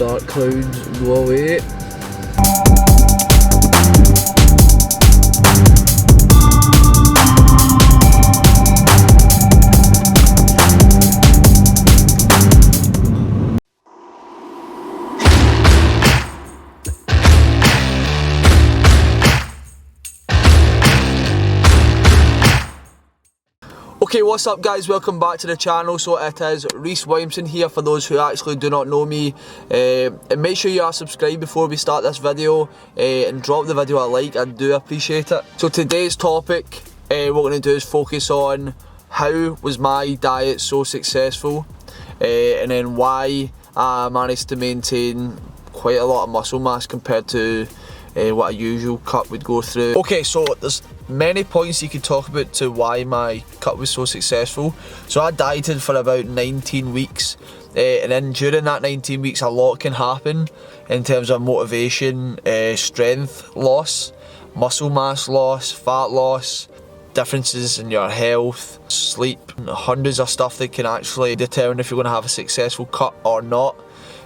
dark clouds go away. Okay, what's up guys, welcome back to the channel. So it is Rhys Williamson here for those who actually do not know me. And make sure you are subscribed before we start this video, and drop the video a like, I do appreciate it. So today's topic, what we're going to do is focus on how was my diet so successful, and then why I managed to maintain quite a lot of muscle mass compared to what a usual cut would go through. Okay, so there's many points you could talk about to why my cut was so successful. So I dieted for about 19 weeks, and then during that 19 weeks a lot can happen in terms of motivation, strength loss, muscle mass loss, fat loss, differences in your health, sleep, hundreds of stuff that can actually determine if you're going to have a successful cut or not.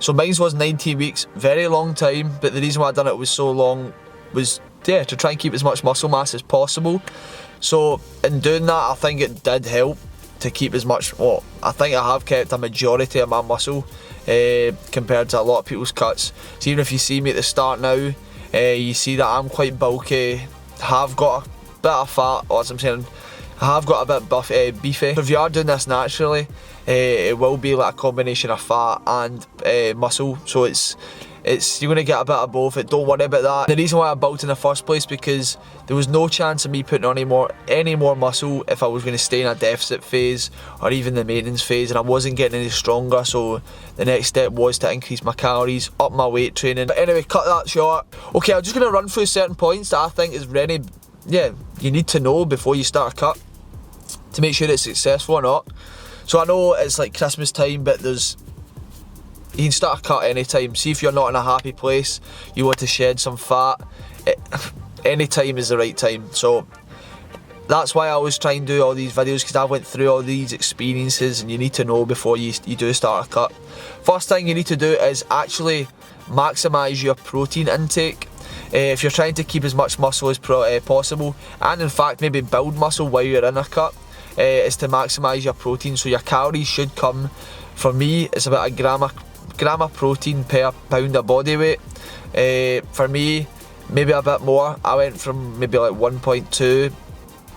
So mine was 19 weeks, very long time, but the reason why I done it was so long was, yeah, to try and keep as much muscle mass as possible. So in doing that, I think it did help to keep as much, well, I think I have kept a majority of my muscle compared to a lot of people's cuts. So even if you see me at the start now, you see that I'm quite bulky, have got a bit of fat, or as I'm saying, I have got a bit beefy. So if you are doing this naturally, it will be like a combination of fat and muscle, so it's you're gonna get a bit of both. Don't worry about that. The reason why I bulked in the first place, because there was no chance of me putting on any more muscle if I was going to stay in a deficit phase or even the maintenance phase, and I wasn't getting any stronger. So the next step was to increase my calories, up my weight training. But anyway, cut that short. Okay, I'm just gonna run through certain points that I think is really, yeah, you need to know before you start a cut to make sure it's successful or not. So I know it's like Christmas time, but you can start a cut anytime. See if you're not in a happy place, you want to shed some fat, any time is the right time. So that's why I always try and do all these videos, because I went through all these experiences and you need to know before you do start a cut. First thing you need to do is actually maximise your protein intake. If you're trying to keep as much muscle as possible, and in fact maybe build muscle while you're in a cut, is to maximise your protein. So your calories should come, for me it's about a gram of protein per pound of body weight. For me, maybe a bit more. I went from maybe like 1.2,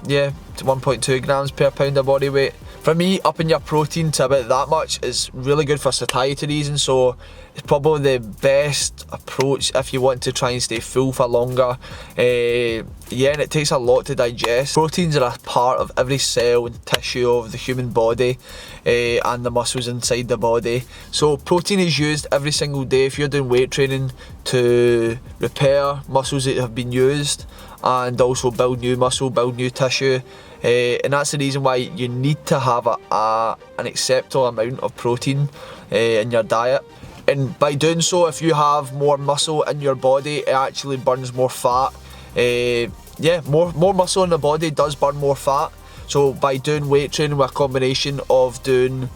yeah, to 1.2 grams per pound of body weight. For me, upping your protein to about that much is really good for satiety reasons, so it's probably the best approach if you want to try and stay full for longer. Yeah, and it takes a lot to digest. Proteins are a part of every cell and tissue of the human body, and the muscles inside the body. So protein is used every single day if you're doing weight training to repair muscles that have been used, and also build new muscle, build new tissue. And that's the reason why you need to have an acceptable amount of protein in your diet. And by doing so, if you have more muscle in your body, it actually burns more fat. Yeah, more muscle in the body does burn more fat. So by doing weight training with a combination of upping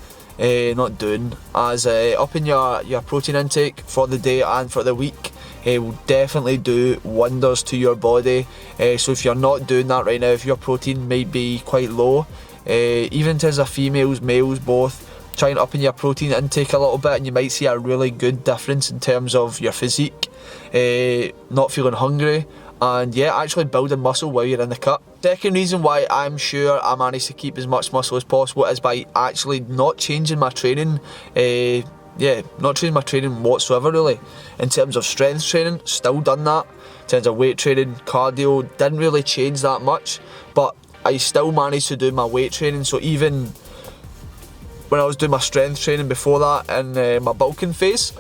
your protein intake for the day and for the week, it will definitely do wonders to your body. So if you're not doing that right now, if your protein may be quite low, even in terms of females, males, both, try and up in your protein intake a little bit, and you might see a really good difference in terms of your physique, not feeling hungry, and yeah, actually building muscle while you're in the cut. Second reason why I'm sure I managed to keep as much muscle as possible is by actually not changing my training. Yeah, not changing my training whatsoever really. In terms of strength training, still done that. In terms of weight training, cardio, didn't really change that much, but I still managed to do my weight training. So even when I was doing my strength training before that in my bulking phase,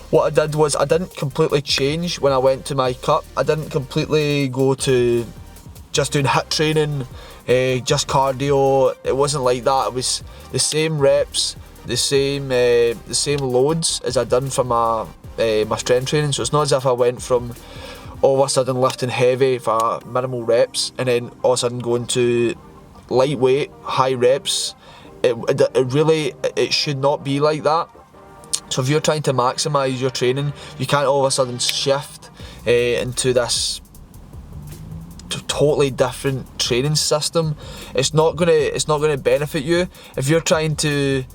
what I did was I didn't completely change when I went to my cut. I didn't completely go to just doing HIIT training, just cardio. It wasn't like that. It was the same reps, the same loads as I done for my strength training. So it's not as if I went from all of a sudden lifting heavy for minimal reps and then all of a sudden going to lightweight, high reps. It should not be like that. So if you're trying to maximise your training, you can't all of a sudden shift into this totally different training system. It's not gonna benefit you. If you're trying to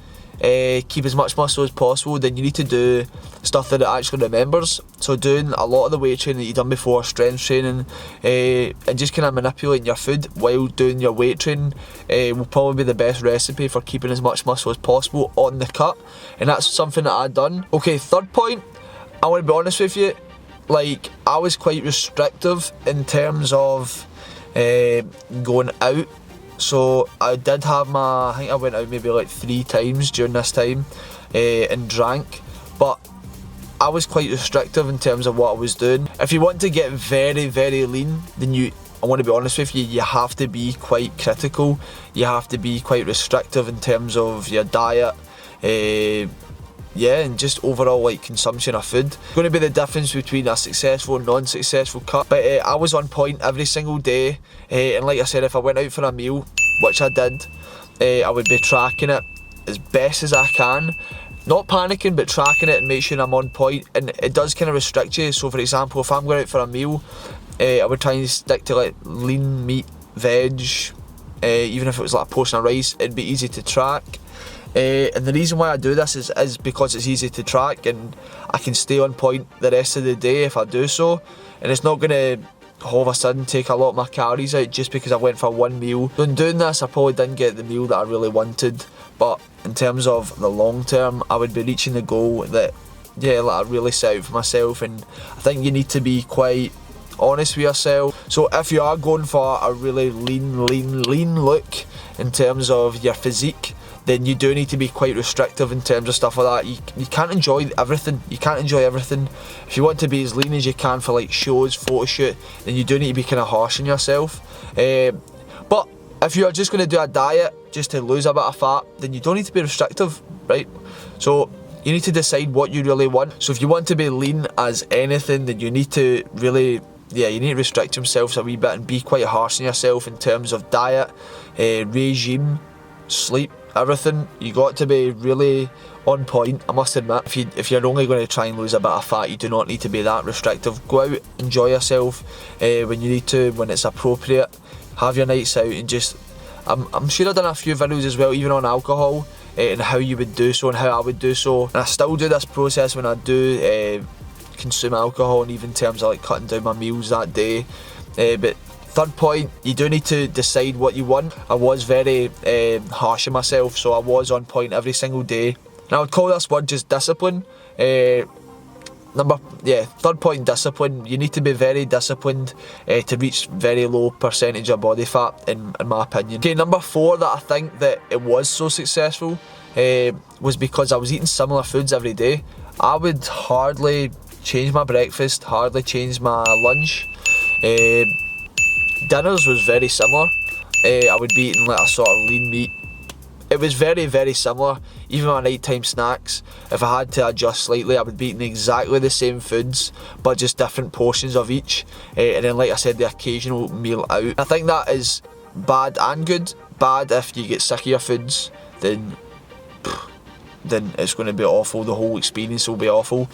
keep as much muscle as possible, then you need to do stuff that it actually remembers. So doing a lot of the weight training that you've done before, strength training, and just kind of manipulating your food while doing your weight training will probably be the best recipe for keeping as much muscle as possible on the cut, and that's something that I've done. Okay, third point, I want to be honest with you, like, I was quite restrictive in terms of going out. So I did have I think I went out maybe like 3 times during this time and drank, but I was quite restrictive in terms of what I was doing. If you want to get very, very lean, then I want to be honest with you, you have to be quite critical. You have to be quite restrictive in terms of your diet, yeah, and just overall like consumption of food. It's going to be the difference between a successful and non-successful cut. But I was on point every single day, and like I said, if I went out for a meal, which I did, I would be tracking it as best as I can. Not panicking, but tracking it and make sure I'm on point. And it does kind of restrict you. So for example, if I'm going out for a meal, I would try and stick to like lean meat, veg, even if it was like a portion of rice, it'd be easy to track. And the reason why I do this is because it's easy to track, and I can stay on point the rest of the day if I do so, and it's not going to all of a sudden take a lot of my calories out just because I went for one meal. So in doing this, I probably didn't get the meal that I really wanted, but in terms of the long term, I would be reaching the goal that, yeah, like I really set out for myself. And I think you need to be quite honest with yourself. So if you are going for a really lean look in terms of your physique, then you do need to be quite restrictive in terms of stuff like that. You can't enjoy everything. You can't enjoy everything. If you want to be as lean as you can for like shows, photo shoot, then you do need to be kind of harsh on yourself. But if you're just going to do a diet just to lose a bit of fat, then you don't need to be restrictive, right? So you need to decide what you really want. So if you want to be lean as anything, then you need to really, yeah, you need to restrict yourself a wee bit and be quite harsh on yourself in terms of diet, regime, sleep, everything. You got to be really on point. I must admit, if you're only going to try and lose a bit of fat, you do not need to be that restrictive. Go out, enjoy yourself when you need to, when it's appropriate. Have your nights out, and just, I'm sure I've done a few videos as well, even on alcohol, and how you would do so and how I would do so. And I still do this process when I do consume alcohol, and even in terms of like cutting down my meals that day. But third point, you do need to decide what you want. I was very harsh on myself, so I was on point every single day. And I would call this word just discipline. Third point, discipline. You need to be very disciplined to reach very low percentage of body fat, in my opinion. Okay, number 4 that I think that it was so successful was because I was eating similar foods every day. I would hardly change my breakfast, hardly change my lunch. Dinners was very similar. I would be eating like a sort of lean meat. It was very, very similar. Even my nighttime snacks, if I had to adjust slightly, I would be eating exactly the same foods, but just different portions of each. And then, like I said, the occasional meal out. I think that is bad and good. Bad if you get sick of your foods, then it's going to be awful. The whole experience will be awful.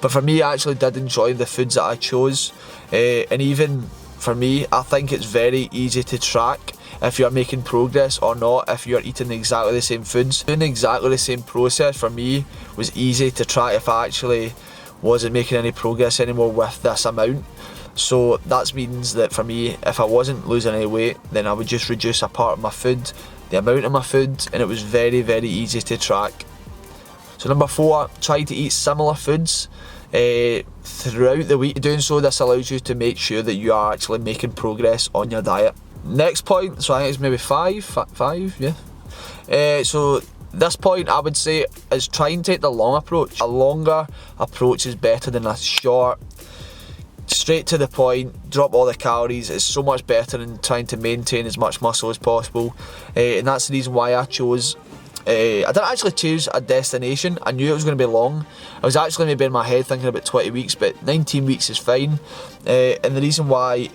But for me, I actually did enjoy the foods that I chose. And even for me, I think it's very easy to track if you're making progress or not, if you're eating exactly the same foods. Doing exactly the same process for me was easy to track if I actually wasn't making any progress anymore with this amount. So that means that for me, if I wasn't losing any weight, then I would just reduce a part of my food, the amount of my food, and it was very, very easy to track. So number 4, try to eat similar foods throughout the week. Doing so, this allows you to make sure that you are actually making progress on your diet. Next point, so I think it's maybe 5, yeah. So this point I would say is try and take the long approach. A longer approach is better than a short, straight to the point, drop all the calories. It's so much better than trying to maintain as much muscle as possible. And that's the reason why I chose I didn't actually choose a destination. I knew it was going to be long. I was actually maybe in my head thinking about 20 weeks, but 19 weeks is fine. And the reason why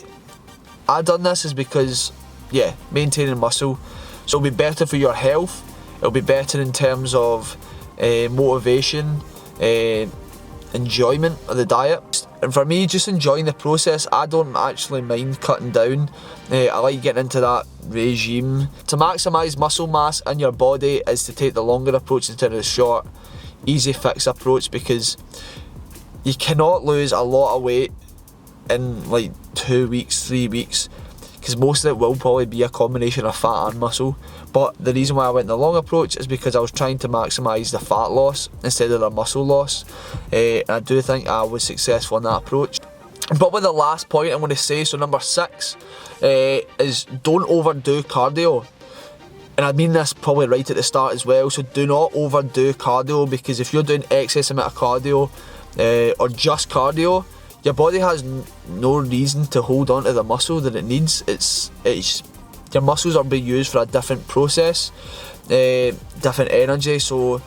I done this is because, yeah, maintaining muscle. So it'll be better for your health. It'll be better in terms of motivation. enjoyment of the diet. And for me, just enjoying the process. I don't actually mind cutting down. I like getting into that regime. To maximise muscle mass in your body is to take the longer approach instead of the short, easy fix approach, because you cannot lose a lot of weight in like 2 weeks, 3 weeks, because most of it will probably be a combination of fat and muscle. But the reason why I went the long approach is because I was trying to maximise the fat loss instead of the muscle loss, and I do think I was successful in that approach. But with the last point I'm going to say, so number 6, is don't overdo cardio. And I mean this probably right at the start as well, so do not overdo cardio, because if you're doing excess amount of cardio, or just cardio, your body has no reason to hold on to the muscle that it needs. It's your muscles are being used for a different process, different energy, so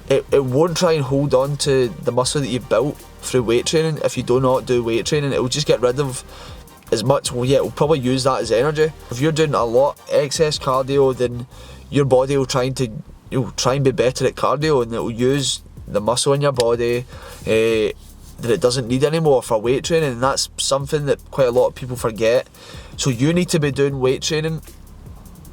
it won't try and hold on to the muscle that you've built through weight training. If you do not do weight training, it will just get rid of as much. Well, yeah, it will probably use that as energy. If you're doing a lot excess cardio, then your body will try and be better at cardio, and it will use the muscle in your body that it doesn't need anymore for weight training, and that's something that quite a lot of people forget. So you need to be doing weight training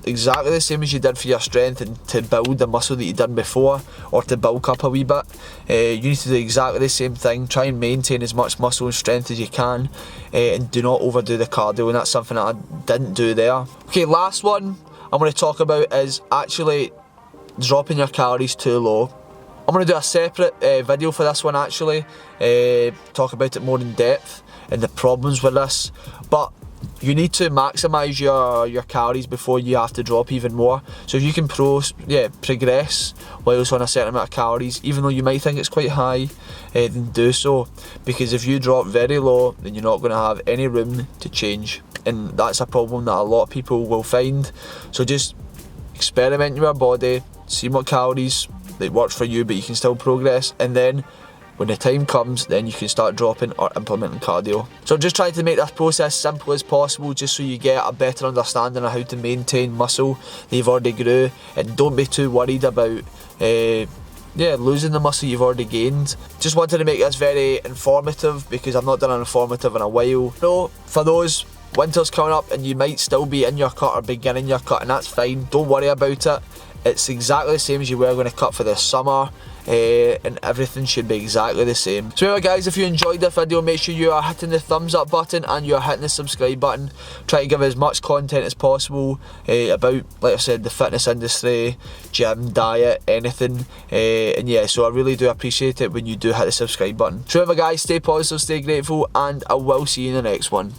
exactly the same as you did for your strength, and to build the muscle that you done before, or to bulk up a wee bit. You need to do exactly the same thing. Try and maintain as much muscle and strength as you can, and do not overdo the cardio, and that's something that I didn't do there. Okay, last one I'm going to talk about is actually dropping your calories too low. I'm going to do a separate video for this one actually, talk about it more in depth and the problems with this, but you need to maximise your calories before you have to drop even more. So if you can progress whilst on a certain amount of calories, even though you might think it's quite high, then do so, because if you drop very low, then you're not going to have any room to change, and that's a problem that a lot of people will find. So just experiment with your body, see what calories that works for you, but you can still progress, and then when the time comes, then you can start dropping or implementing cardio. So I'm just trying to make this process simple as possible, just so you get a better understanding of how to maintain muscle that you've already grew, and don't be too worried about losing the muscle you've already gained. Just wanted to make this very informative, because I've not done an informative in a while. So for those, winter's coming up and you might still be in your cut or beginning your cut, and that's fine, don't worry about it. It's exactly the same as you were going to cut for the summer, and everything should be exactly the same. So anyway guys, if you enjoyed this video, make sure you are hitting the thumbs up button and you are hitting the subscribe button. Try to give as much content as possible about, like I said, the fitness industry, gym, diet, anything, and yeah, so I really do appreciate it when you do hit the subscribe button. So anyway guys, stay positive, stay grateful, and I will see you in the next one.